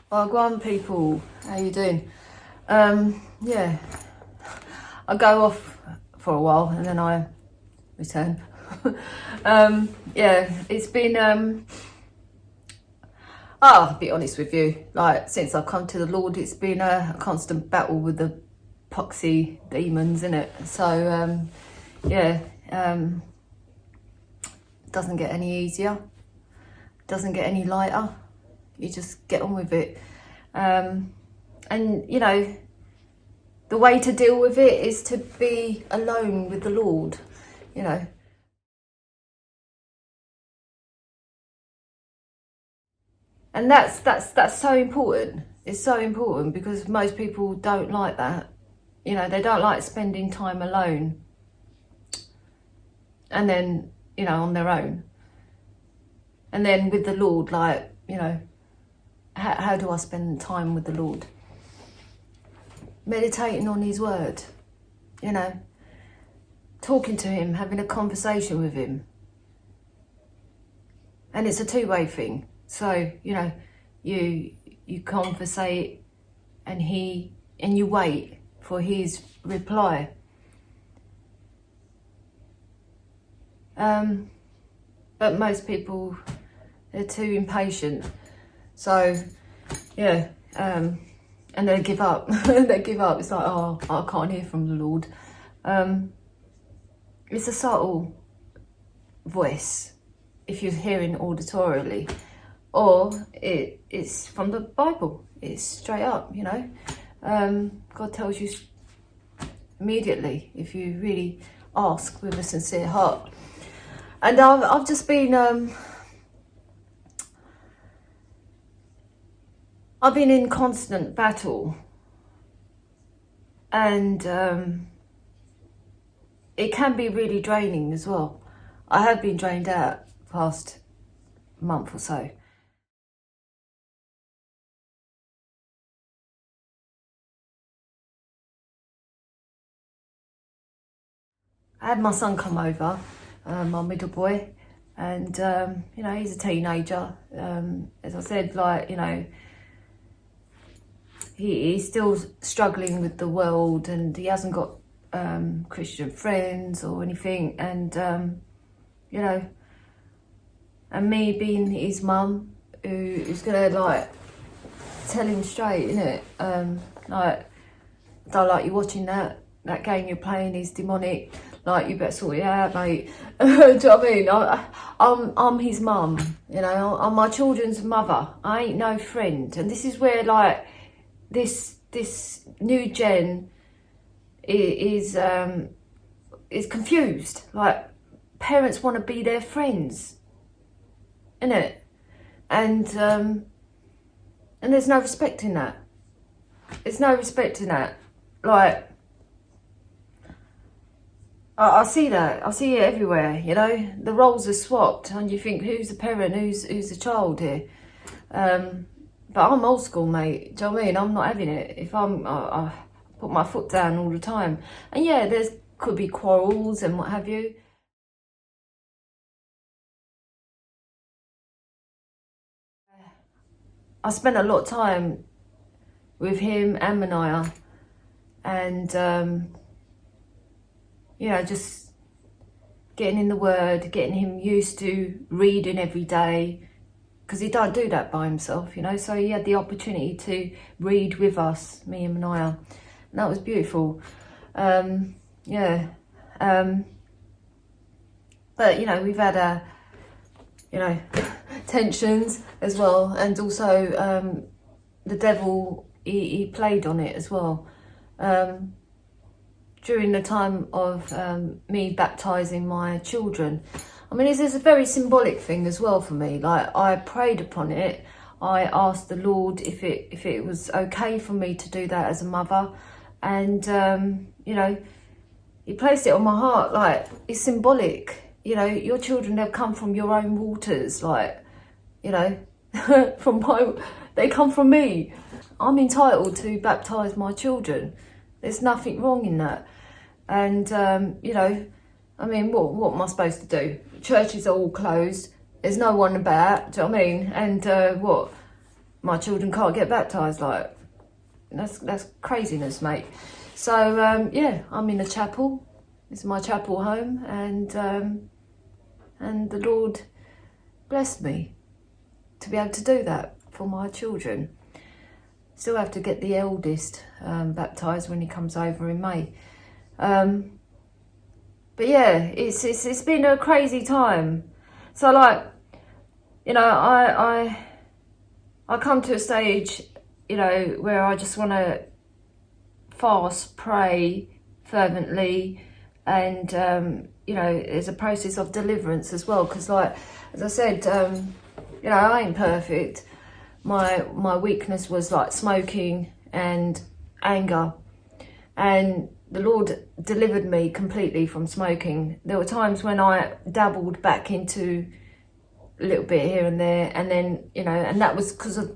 Well, go on, people. How you doing? Yeah, I go off for a while and then I return. Yeah, it's been. I'll be honest with you. Like since I've come to the Lord, it's been a constant battle with the poxy demons, innit? So yeah, doesn't get any easier. Doesn't get any lighter. You just get on with it. And you know, the way to deal with it is to be alone with the Lord, you know. And that's so important. It's so important because most people don't like that. You know, they don't like spending time alone and then, you know, on their own. And then with the Lord, like, you know, how do I spend time with the Lord? Meditating on his word, you know, talking to him, having a conversation with him. And it's a two-way thing. So, you know, you conversate and you wait for his reply. But most people, they're too impatient. So, yeah, and they give up. They give up. It's like, oh, I can't hear from the Lord. It's a subtle voice if you're hearing auditorily, or it's from the Bible. It's straight up, you know. God tells you immediately if you really ask with a sincere heart. And I've just been I've been in constant battle, and it can be really draining as well. I have been drained out the past month or so. I had my son come over, my middle boy, and you know, he's a teenager. As I said, like, you know, he's still struggling with the world, and he hasn't got Christian friends or anything, and you know, and me being his mum, who's gonna like tell him straight, innit? Like, I don't like you watching that game you're playing is demonic. Like, you better sort it out, mate. Do you know what I mean? I'm his mum, you know. I'm my children's mother. I ain't no friend. And this is where, like, this new gen is confused. Like, parents want to be their friends, innit? And there's no respect in that. There's no respect in that. Like, I see that. I see it everywhere, you know. The roles are swapped and you think, who's the parent, who's the child here? But I'm old school, mate. Do you know what I mean? I'm not having it. If I put my foot down all the time. And yeah, there's could be quarrels and what have you. I spent a lot of time with him and Manaia, and you know, just getting in the word, getting him used to reading every day, because he don't do that by himself, you know. So he had the opportunity to read with us, me and Manaia, and that was beautiful. Yeah, but you know, we've had you know, tensions as well, and also the devil, he played on it as well. During the time of me baptising my children. I mean, this is a very symbolic thing as well for me. Like, I prayed upon it. I asked the Lord if it was okay for me to do that as a mother. And, you know, he placed it on my heart. Like, it's symbolic. You know, your children have come from your own waters. Like, you know, they come from me. I'm entitled to baptise my children. There's nothing wrong in that. And, you know, I mean, what am I supposed to do? Churches are all closed. There's no one about, do you know what I mean? And my children can't get baptised. Like, that's craziness, mate. So yeah, I'm in a chapel. It's my chapel home, and the Lord blessed me to be able to do that for my children. Still have to get the eldest baptised when he comes over in May. But yeah, it's been a crazy time. So like, you know, I come to a stage, you know, where I just want to fast, pray fervently, and you know, it's a process of deliverance as well. Because like, as I said, you know, I ain't perfect. My weakness was like smoking and anger, and the Lord delivered me completely from smoking. There were times when I dabbled back into a little bit here and there, and then, you know, and that was because of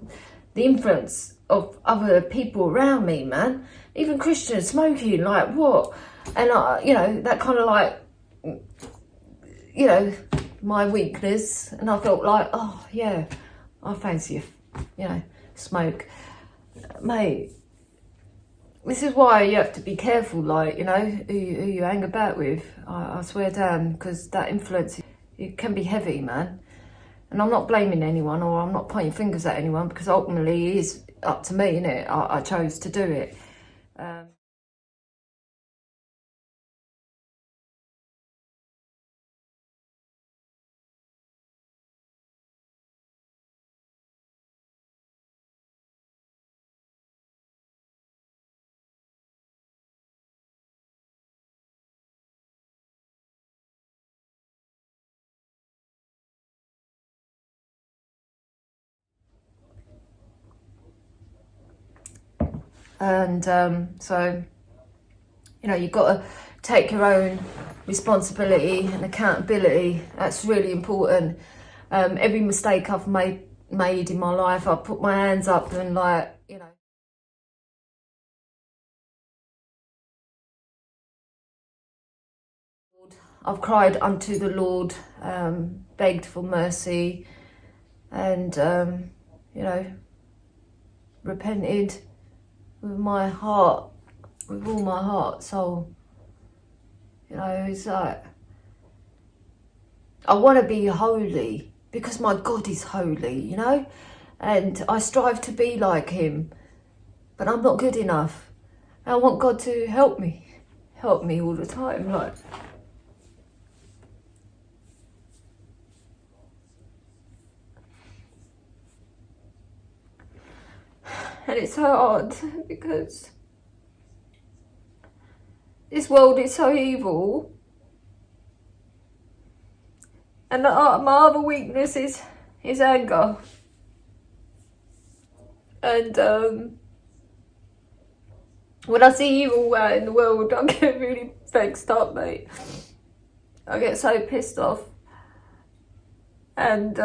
the influence of other people around me, man. Even Christians smoking, like, what? And I, you know, that kind of like, you know, my weakness, and I felt like, oh yeah, I fancy, you know, smoke, mate. This is why you have to be careful, like, you know, who you hang about with. I swear down, because that influence, it can be heavy, man. And I'm not blaming anyone, or I'm not pointing fingers at anyone, because ultimately it is up to me, innit? I chose to do it. And so, you know, you've got to take your own responsibility and accountability. That's really important. Every mistake I've made in my life, I put my hands up and, like, you know, I've cried unto the Lord, begged for mercy, and you know, repented with my heart, with all my heart, soul. You know, it's like, I want to be holy because my God is holy, you know, and I strive to be like him, but I'm not good enough. I want God to help me all the time, like. And it's so hard because this world is so evil, and my other weakness is anger. And when I see evil out in the world, I get really vexed up, mate. I get so pissed off, and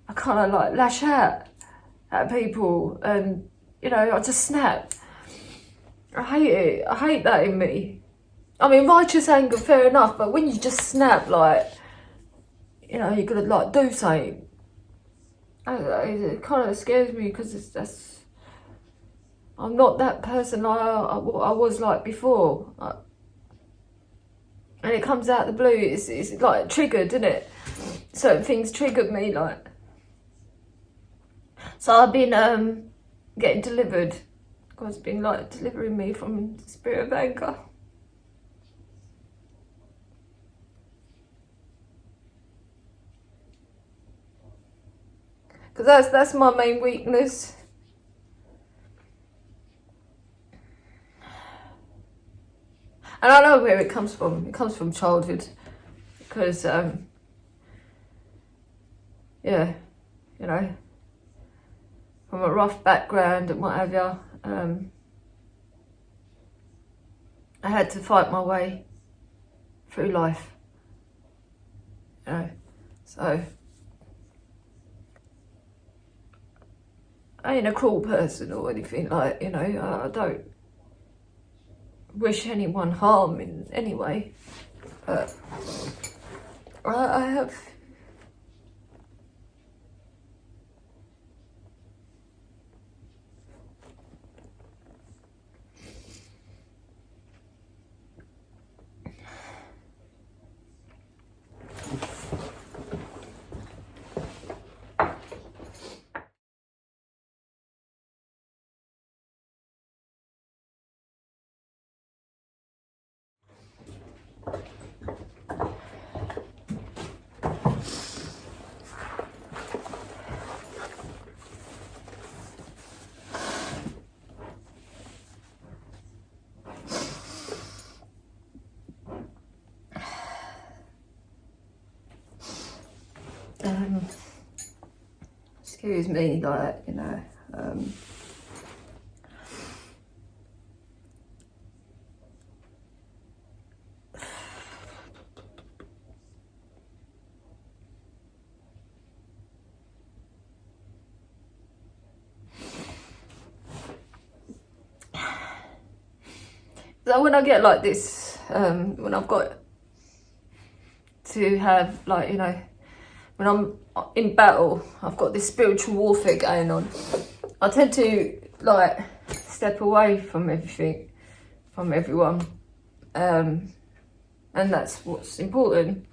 I kind of like lash out at people, and, you know, I just snap. I hate it. I hate that in me. I mean, righteous anger, fair enough, but when you just snap, like, you know, you're gonna like do something. It kind of scares me because I'm not that person I was like before. And it comes out of the blue. It's like triggered, isn't it? Certain things triggered me, like. So I've been getting delivered. God's been like delivering me from the spirit of anger. Because that's my main weakness. And I know where it comes from. It comes from childhood. Because, yeah, you know, from a rough background and what have you, I had to fight my way through life. You know, so I ain't a cruel person or anything, like, you know, I don't wish anyone harm in any way, but I have excuse me, like, so when I get like this, when I've got to have, like, when I'm in battle, I've got this spiritual warfare going on, I tend to like step away from everything, from everyone, and that's what's important,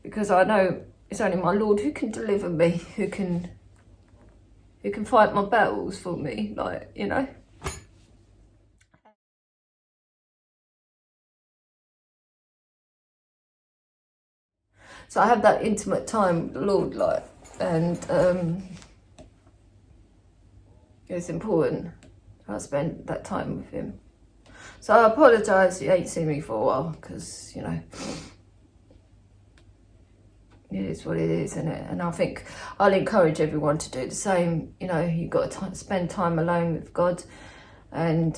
because I know it's only my Lord who can deliver me, who can fight my battles for me, like, So I have that intimate time with the Lord, like, and it's important. I spend that time with him. So I apologise you ain't seen me for a while, because, it is what it is, isn't it? And I think I'll encourage everyone to do the same. You've got to spend time alone with God, and,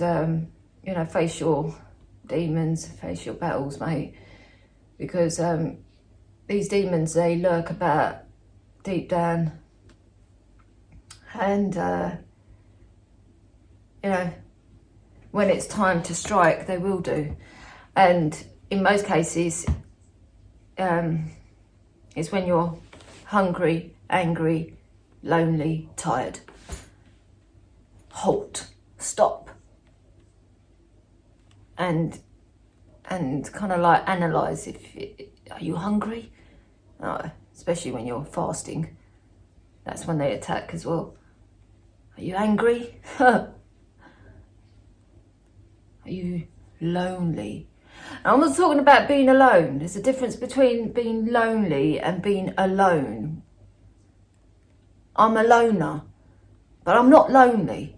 face your demons, face your battles, mate. Because these demons, they lurk about deep down. And, when it's time to strike, they will do. And in most cases, it's when you're hungry, angry, lonely, tired. Halt, stop. And kind of like analyse are you hungry? Especially when you're fasting. That's when they attack as well. Are you angry? Are you lonely? And I'm not talking about being alone. There's a difference between being lonely and being alone. I'm a loner, but I'm not lonely.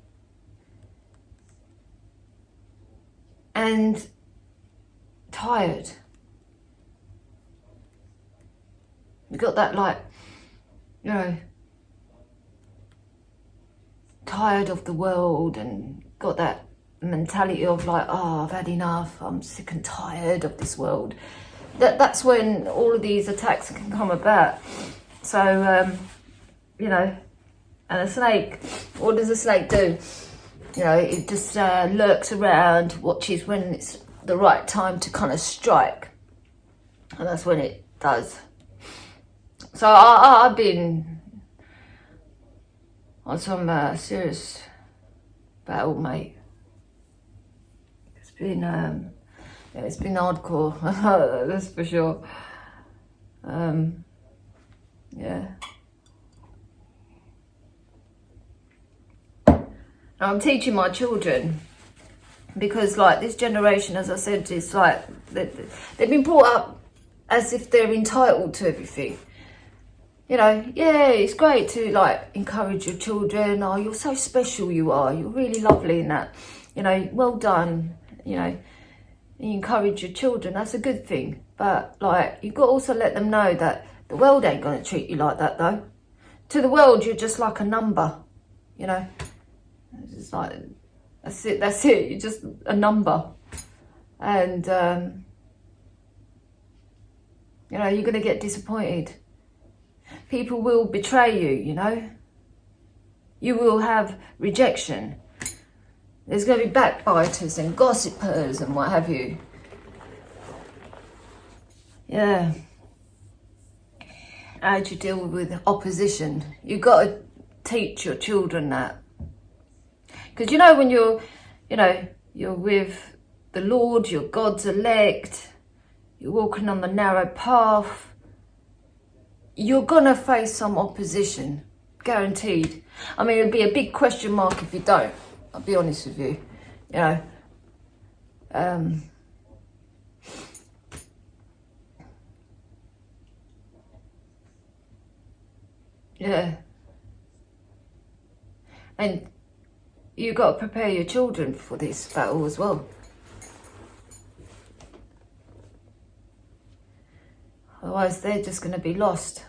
And tired. You got that, like, tired of the world, and got that mentality of like, I've had enough, I'm sick and tired of this world. That's when all of these attacks can come about. So, and a snake, what does a snake do? It just lurks around, watches when it's the right time to kind of strike. And that's when it does. So I've been on some serious battle, mate. It's been hardcore, that's for sure. Yeah. I'm teaching my children, because like this generation, as I said, it's like they've been brought up as if they're entitled to everything. Yeah, it's great to like encourage your children. Oh, you're so special, you are. You're really lovely in that. Well done. You encourage your children. That's a good thing. But like, you've got to also let them know that the world ain't going to treat you like that, though. To the world, you're just like a number. It's just like, that's it. You're just a number. And, you're going to get disappointed. People will betray you, You will have rejection. There's going to be backbiters and gossipers and what have you. Yeah. How do you deal with opposition? You've got to teach your children that. Because when you're with the Lord, you're God's elect, you're walking on the narrow path, you're gonna face some opposition, guaranteed. I mean, it'd be a big question mark if you don't, I'll be honest with you, Yeah. And you've got to prepare your children for this battle as well. Otherwise, they're just going to be lost.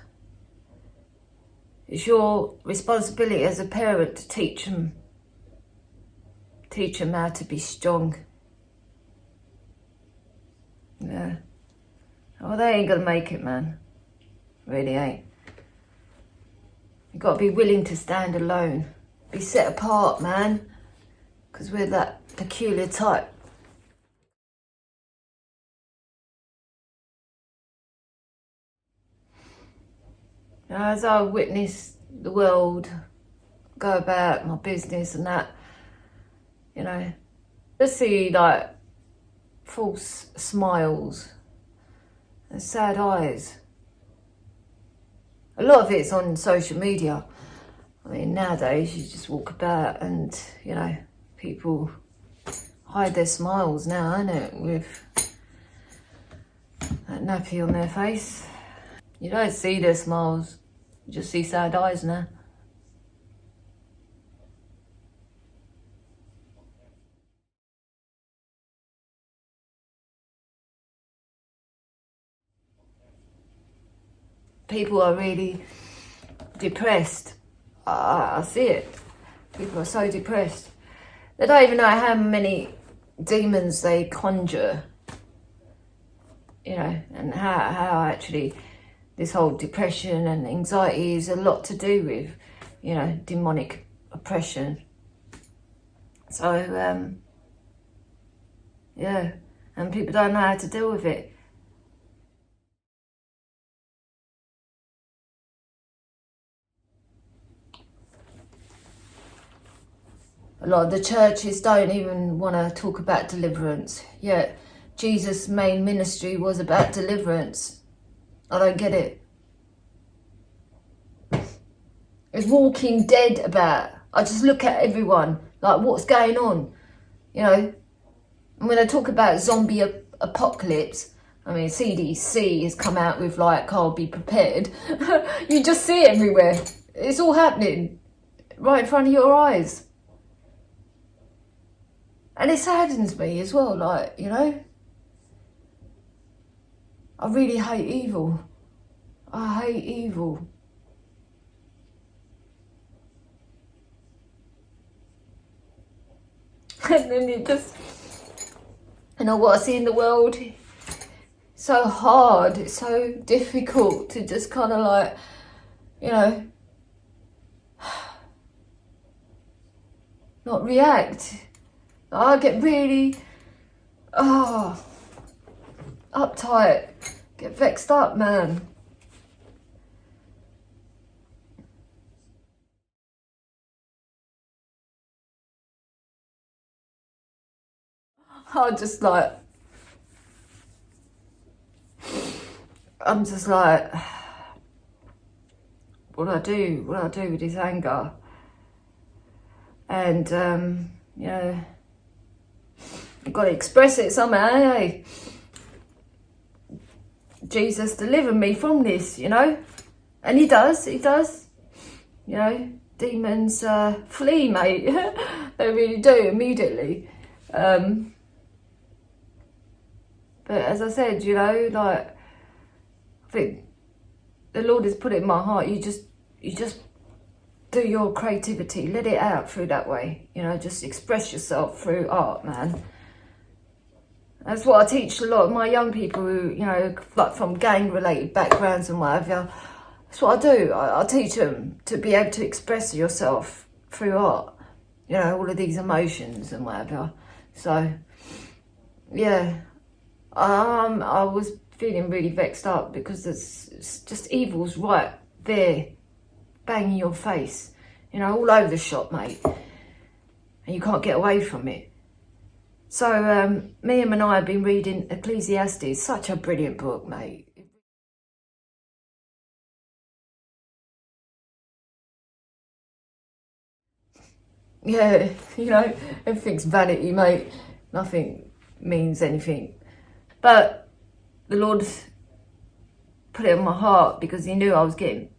It's your responsibility as a parent to teach them how to be strong. Yeah. Oh, they ain't gonna make it, man. Really ain't. You've got to be willing to stand alone. Be set apart, man. Because we're that peculiar type. Now, as I witness the world go about my business and that, you know, just see like false smiles and sad eyes. A lot of it's on social media. I mean, nowadays you just walk about and, you know, people hide their smiles now, innit, with that nappy on their face. You don't see their smiles, you just see sad eyes now. People are really depressed. I see it. People are so depressed. They don't even know how many demons they conjure, you know, and how actually this whole depression and anxiety is a lot to do with, you know, demonic oppression. So, yeah, and people don't know how to deal with it. A lot of the churches don't even want to talk about deliverance, yet Jesus' main ministry was about deliverance. I don't get it. There's Walking Dead about. I just look at everyone, like, what's going on? You know, and when I talk about zombie apocalypse, I mean, CDC has come out with like, "I'll be prepared." You just see it everywhere. It's all happening right in front of your eyes. And it saddens me as well, like, you know, I really hate evil. I hate evil. And then it just, you know, what I see in the world, so hard, it's so difficult to just kind of like, you know, not react. I get really, uptight, get vexed up, man. I just like, I'm just like, what do I do? What do I do with this anger? And, you know, I've got to express it somehow, eh? Jesus, deliver me from this, you know? And he does. You know, demons flee, mate. They really do, immediately. But as I said, you know, like, I think the Lord has put it in my heart. You just do your creativity, let it out through that way. You know, just express yourself through art, man. That's what I teach a lot of my young people who, you know, like from gang-related backgrounds and whatever. That's what I do. I teach them to be able to express yourself through art. You know, all of these emotions and whatever. So, yeah. I was feeling really vexed up because it's just evil's right there, banging your face. You know, all over the shop, mate. And you can't get away from it. So, me and Manaia have been reading Ecclesiastes. Such a brilliant book, mate. Yeah, you know, everything's vanity, mate. Nothing means anything. But the Lord put it in my heart because he knew I was getting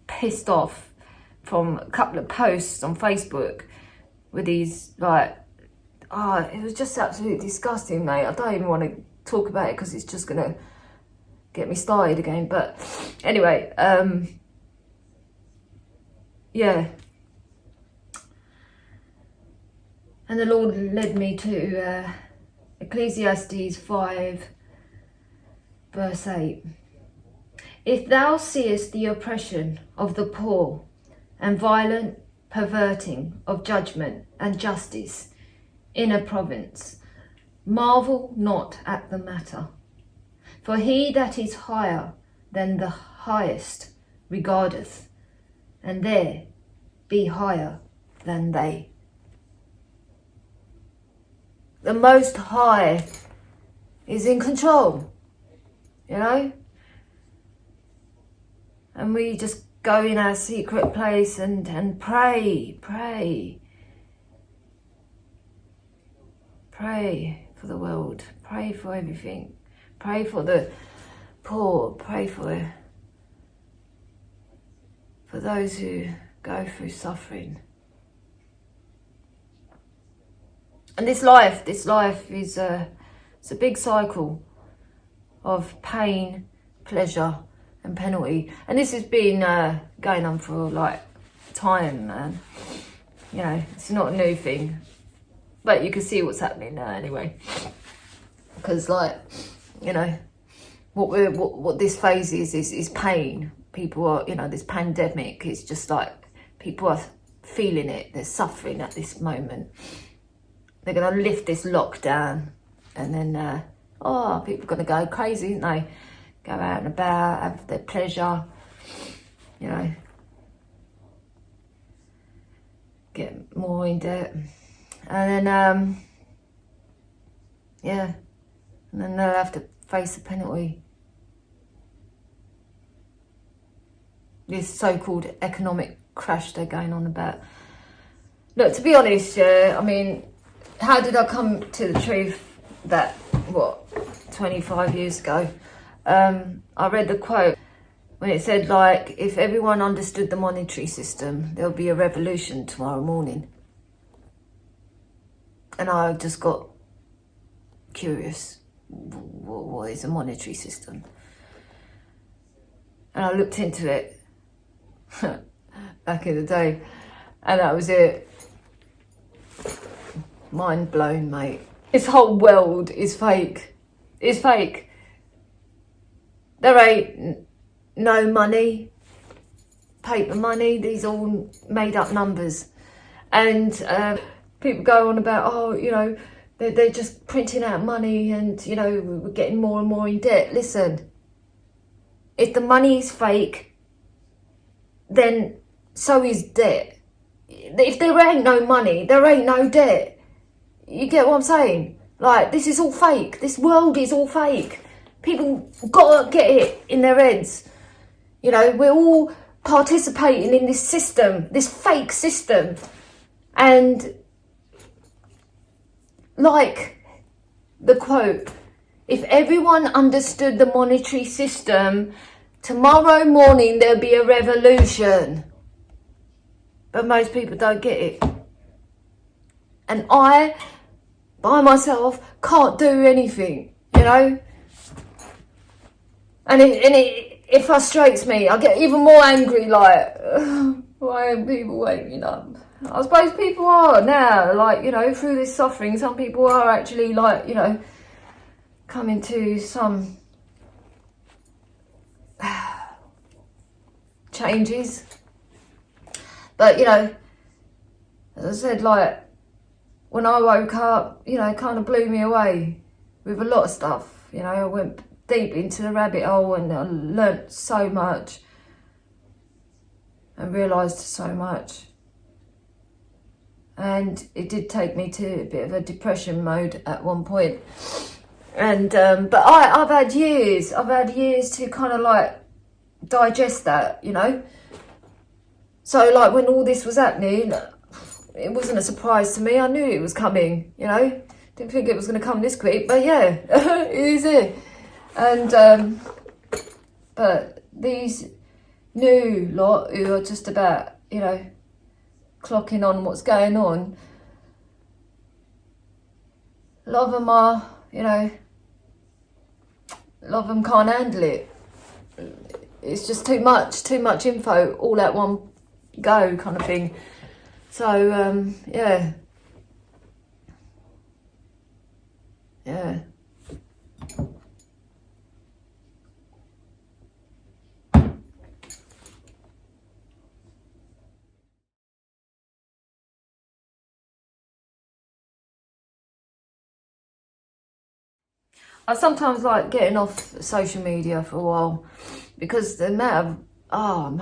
pissed off from a couple of posts on Facebook with these, like, it was just absolutely disgusting, mate. I don't even want to talk about it because it's just going to get me started again. But anyway, yeah. And the Lord led me to Ecclesiastes 5 verse 8. If thou seest the oppression of the poor and violent perverting of judgment and justice in a province, marvel not at the matter. For he that is higher than the highest regardeth, and there be higher than they. The Most High is in control, you know? And we just go in our secret place and pray for the world, pray for everything, pray for the poor, pray for those who go through suffering. And this life is it's a big cycle of pain, pleasure and penalty. And this has been going on for like time, man. You know, it's not a new thing. But you can see what's happening now anyway. Because like, you know, what this phase is pain. People are, you know, this pandemic is just like, people are feeling it. They're suffering at this moment. They're going to lift this lockdown, and then, people are going to go crazy, aren't they? Go out and about, have their pleasure, you know, get more in debt. And then, and then they'll have to face the penalty. This so-called economic crash they're going on about. Look, to be honest, I mean, how did I come to the truth that, 25 years ago? I read the quote when it said, like, if everyone understood the monetary system, there'll be a revolution tomorrow morning. And I just got curious. What is a monetary system? And I looked into it back in the day, and that was it. Mind blown, mate. This whole world is fake. It's fake. There ain't no money, paper money. These are all made up numbers. And people go on about, you know, they're just printing out money and, you know, we're getting more and more in debt. Listen, if the money is fake, then so is debt. If there ain't no money, there ain't no debt. You get what I'm saying? Like, this is all fake. This world is all fake. People gotta get it in their heads. You know, we're all participating in this system, this fake system. And like the quote, if everyone understood the monetary system, tomorrow morning there'll be a revolution. But most people don't get it. And I, by myself, can't do anything, you know? And it frustrates me. I get even more angry, like, why are people waking up? I suppose people are now, like, you know, through this suffering, some people are actually, like, you know, coming to some changes. But, you know, as I said, like, when I woke up, you know, it kind of blew me away with a lot of stuff. You know, I went deep into the rabbit hole and I learnt so much and realised so much. And it did take me to a bit of a depression mode at one point. And but I've had years to kind of like digest that, you know. So like when all this was happening, it wasn't a surprise to me. I knew it was coming, you know. Didn't think it was going to come this quick, but yeah, it is it. And but these new lot who are just about, you know, clocking on what's going on, a lot of them are, you know, a lot of them can't handle it. It's just too much info all at one go kind of thing. So yeah. I sometimes like getting off social media for a while, because the amount of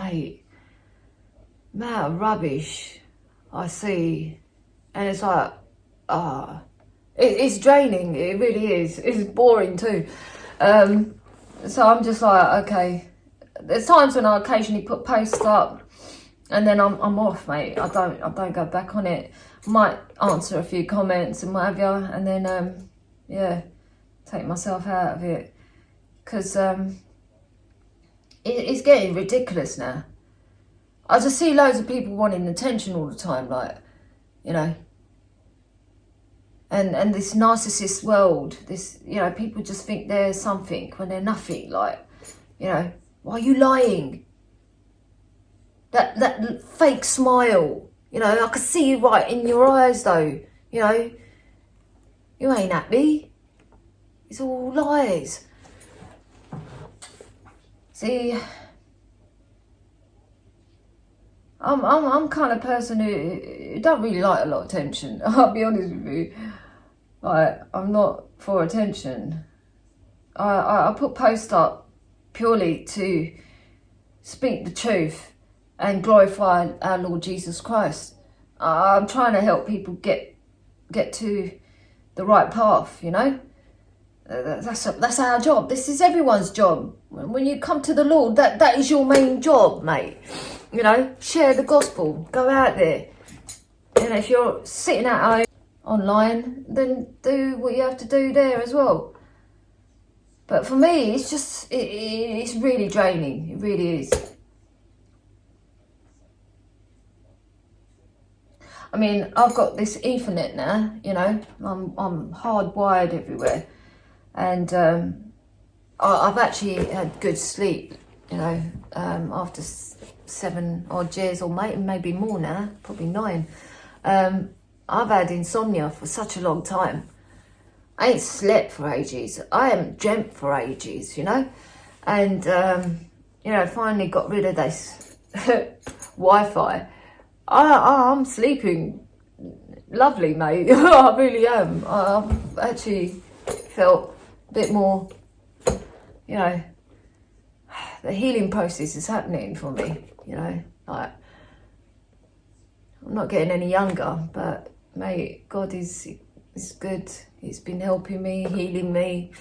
rubbish I see, and it's like, it's draining. It really is. It's boring too. So I'm just like, okay. There's times when I occasionally put posts up, and then I'm off, mate. I don't go back on it. Might answer a few comments and whatever, and then take myself out of it, because it's getting ridiculous now. I just see loads of people wanting attention all the time, like, you know, and this narcissist world, this, you know, people just think they're something when they're nothing. Like, you know, why are you lying? That fake smile, you know, I can see you right in your eyes though, you know, you ain't happy. It's all lies. See, I'm kind of person who don't really like a lot of attention. I'll be honest with you. Like, I'm not for attention. I put posts up purely to speak the truth and glorify our Lord Jesus Christ. I'm trying to help people get to the right path, you know. That's our job. This is everyone's job. When you come to the Lord, that is your main job, mate. You know, share the gospel. Go out there. And if you're sitting at home online, then do what you have to do there as well. But for me, it's just, it's really draining. It really is. I mean, I've got this Ethernet now, you know. I'm hardwired everywhere. And I've actually had good sleep, you know, after 7 odd years, or maybe more now, probably 9. I've had insomnia for such a long time. I ain't slept for ages. I haven't dreamt for ages, you know. And, you know, finally got rid of this Wi-Fi. I'm sleeping lovely, mate. I really am. I've actually felt a bit more, you know, the healing process is happening for me, you know. Like, I'm not getting any younger, but mate, God is good. He's been helping me, healing me,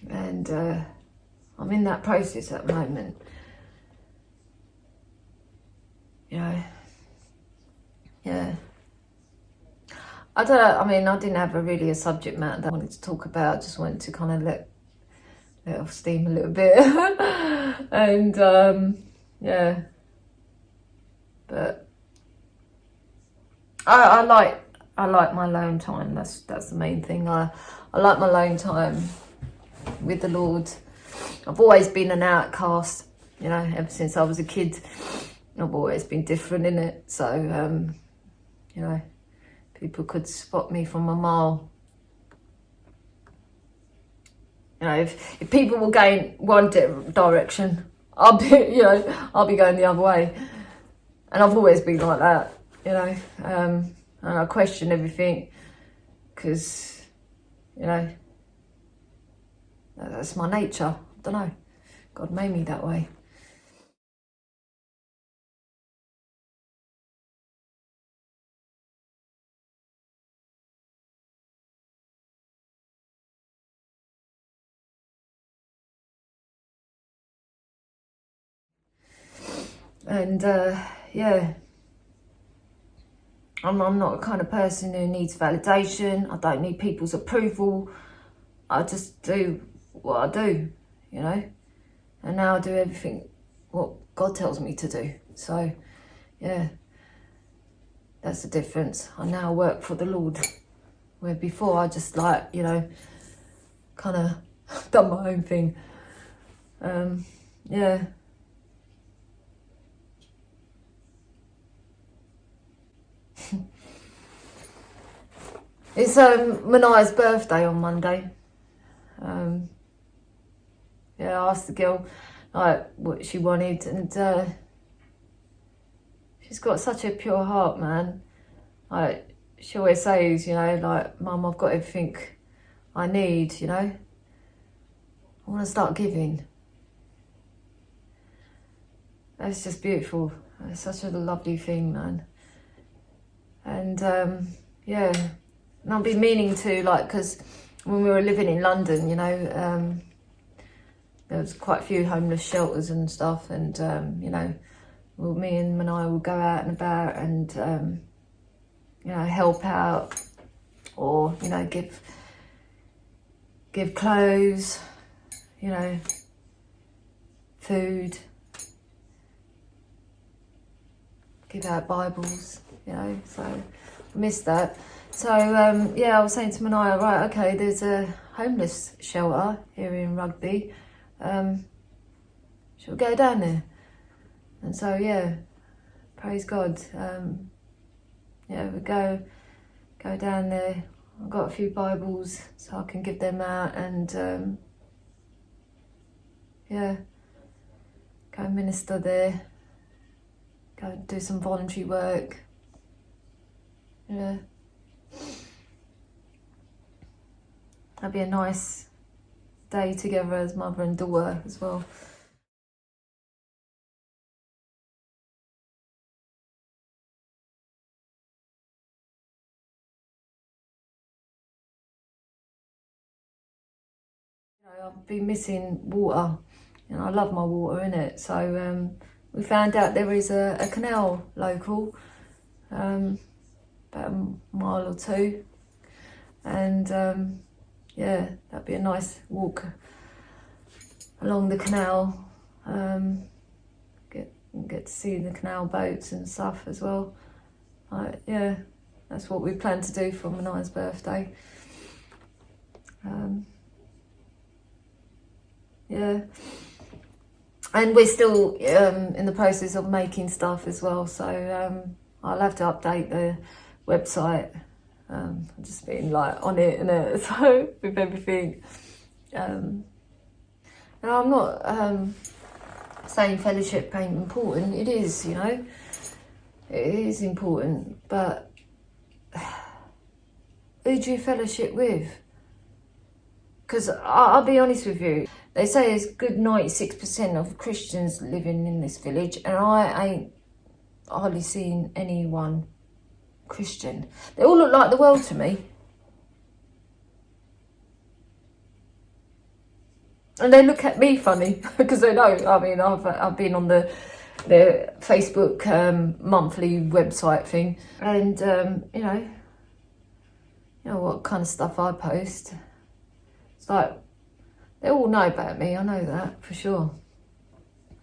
and I'm in that process at the moment, you know. Yeah. I don't know, I mean, I didn't have really a subject matter that I wanted to talk about. I just wanted to kind of let off steam a little bit. And yeah, but I like my alone time. That's the main thing. I like my alone time with the Lord. I've always been an outcast, you know, ever since I was a kid. I've always been different in it. So you know, people could spot me from a mile. You know, if people were going one direction, I'll be going the other way. And I've always been like that, you know. And I question everything, because, you know, that's my nature. I don't know. God made me that way. And yeah, I'm not a kind of person who needs validation. I don't need people's approval. I just do what I do, you know. And now I do everything what God tells me to do. So yeah, that's the difference. I now work for the Lord, where before I just, like, you know, kind of done my own thing. Yeah. It's Manaia's birthday on Monday. Yeah, I asked the girl like what she wanted, and she's got such a pure heart, man. Like she always says, you know, like, Mum, I've got everything I need, you know. I want to start giving. That's just beautiful. It's such a lovely thing, man. And yeah, and I've been meaning to, like, because when we were living in London, you know, there was quite a few homeless shelters and stuff, and you know, well, me and Manaia would go out and about and you know, help out, or you know, give clothes, you know, food, give out Bibles, you know. So I missed that. So yeah, I was saying to Manaia, right, okay, there's a homeless shelter here in Rugby. Shall we go down there? And so yeah, praise God. Yeah, we go down there. I've got a few Bibles so I can give them out, and yeah, go minister there, go do some voluntary work. Yeah, that'd be a nice day together as mother and daughter as well. You know, I've been missing water, and I love my water, innit? So we found out there is a canal local, about a mile or two, and yeah, that'd be a nice walk along the canal. Get to see the canal boats and stuff as well. Yeah, that's what we plan to do for Manaia's birthday. Yeah, and we're still in the process of making stuff as well, so I'll have to update the website. I've just been like on it and it, so with everything. And I'm not saying fellowship ain't important. It is, you know, it is important, but who do you fellowship with? Because I'll be honest with you, they say there's good 96% of Christians living in this village, and I ain't hardly seen anyone Christian. They all look like the world to me. And they look at me funny because they know. I mean, I've been on the Facebook monthly website thing, and you know what kind of stuff I post. It's like they all know about me. I know that for sure.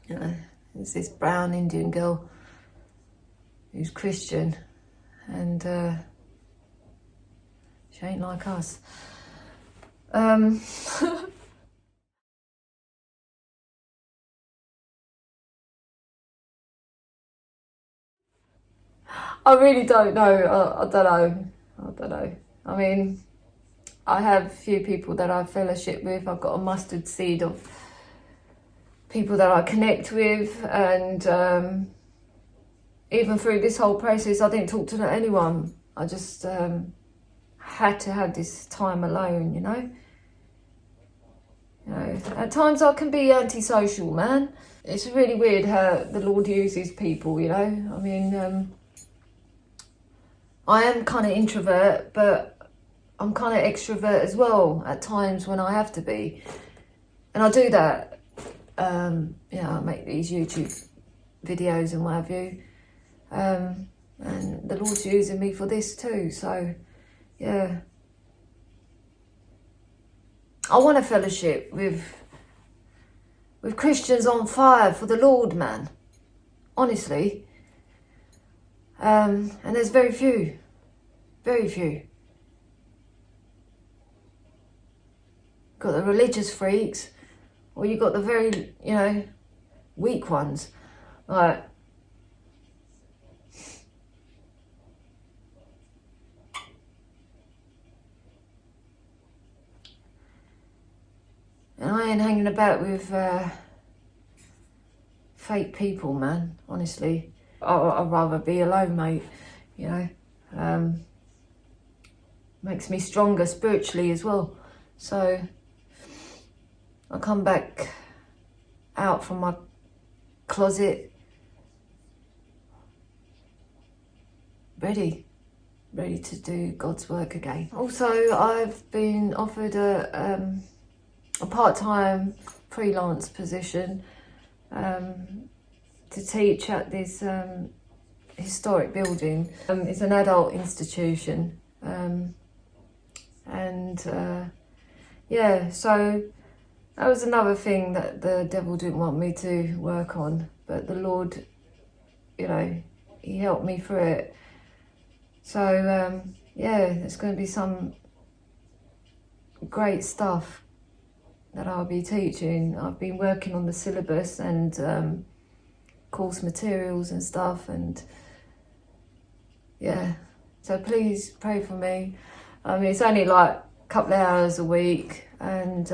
You know, there's this brown Indian girl who's Christian, and she ain't like us. I really don't know. I don't know. I don't know. I mean, I have a few people that I fellowship with. I've got a mustard seed of people that I connect with, and even through this whole process, I didn't talk to anyone. I just had to have this time alone, you know. You know, at times I can be antisocial, man. It's really weird how the Lord uses people, you know. I mean, I am kind of introvert, but I'm kind of extrovert as well at times when I have to be. And I do that. You know, I make these YouTube videos and what have you. And the Lord's using me for this too. So, yeah. I want a fellowship with Christians on fire for the Lord, man. Honestly. And there's very few. Very few. Got the religious freaks, or you got the very, you know, weak ones. Like, And I ain't hanging about with fake people, man, honestly. I'd rather be alone, mate, you know. Makes me stronger spiritually as well. So I come back out from my closet ready to do God's work again. Also, I've been offered a part-time freelance position to teach at this historic building. It's an adult institution, yeah, so that was another thing that the devil didn't want me to work on, but the Lord, you know, he helped me through it. So yeah, there's going to be some great stuff that I'll be teaching. I've been working on the syllabus and course materials and stuff, and yeah, so please pray for me. I mean, it's only like a couple of hours a week and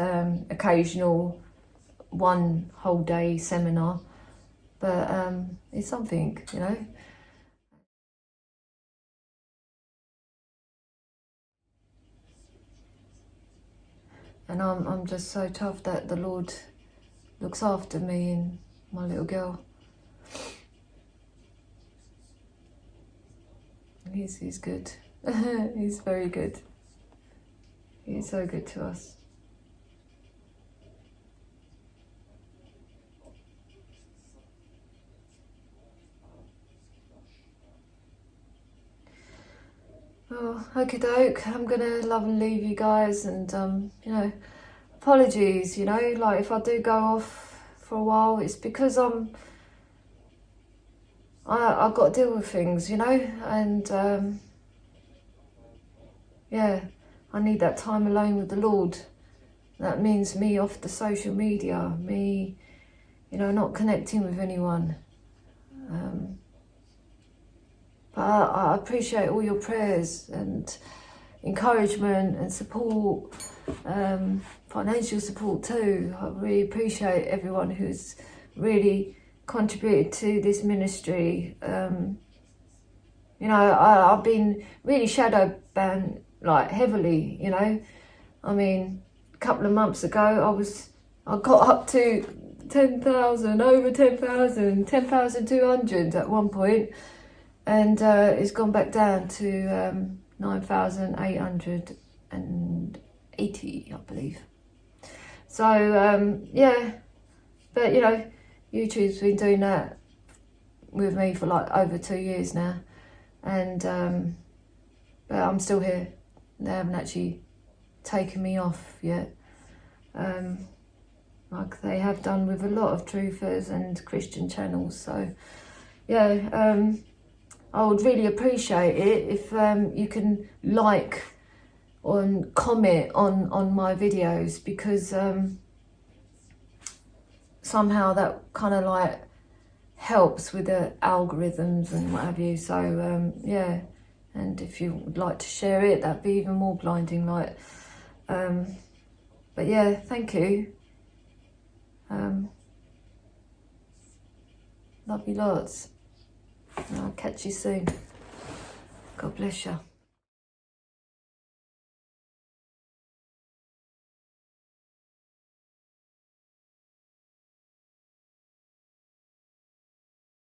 occasional one whole day seminar, but it's something, you know. And I'm just so tough that the Lord looks after me and my little girl. He's good. He's very good. He's so good to us. Well, okie doke, I'm gonna love and leave you guys, and you know, apologies, you know, like if I do go off for a while, it's because I've got to deal with things, you know, and yeah, I need that time alone with the Lord. That means me off the social media, me, you know, not connecting with anyone. But I appreciate all your prayers and encouragement and support, financial support too. I really appreciate everyone who's really contributed to this ministry. You know, I've been really shadow banned, like heavily, you know. I mean, a couple of months ago, I got up to 10,000, over 10,000, 10,200 at one point. And it's gone back down to 9,880, I believe. So, yeah, but you know, YouTube's been doing that with me for like over 2 years now. And but I'm still here. They haven't actually taken me off yet. Like they have done with a lot of truthers and Christian channels. So, yeah, I would really appreciate it if you can like or comment on my videos, because somehow that kind of like helps with the algorithms and what have you. So yeah, and if you would like to share it, that'd be even more blinding light. But yeah, thank you. Love you lots. I'll catch you soon. God bless you.